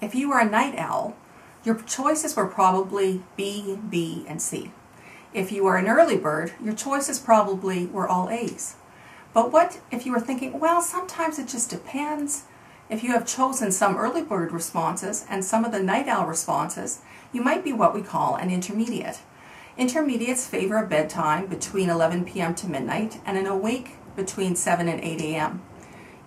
If you were a night owl, your choices were probably B, B, and C. If you were an early bird, your choices probably were all A's. But what if you were thinking, well, sometimes it just depends? If you have chosen some early bird responses and some of the night owl responses, you might be what we call an intermediate. Intermediates favor a bedtime between 11 p.m. to midnight and an awake between 7 and 8 a.m.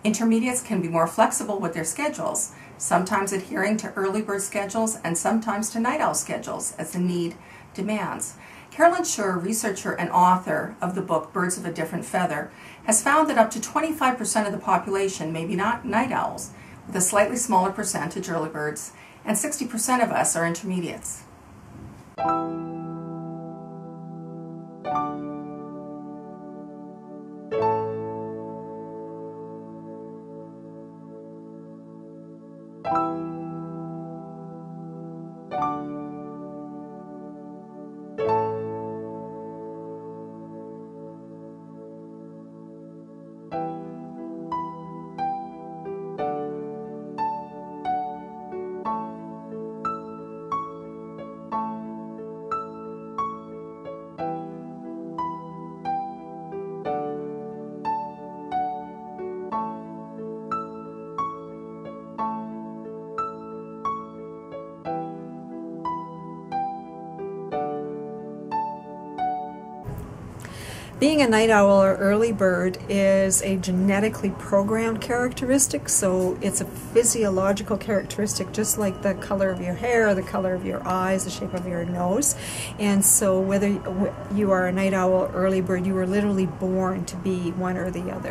Intermediates can be more flexible with their schedules, sometimes adhering to early bird schedules and sometimes to night owl schedules as the need demands. Carolyn Schur, researcher and author of the book Birds of a Different Feather, has found that up to 25% of the population may be not night owls, with a slightly smaller percentage early birds, and 60% of us are intermediates. Being a night owl or early bird is a genetically programmed characteristic, so it's a physiological characteristic just like the color of your hair, the color of your eyes, the shape of your nose. And so whether you are a night owl or early bird, you were literally born to be one or the other.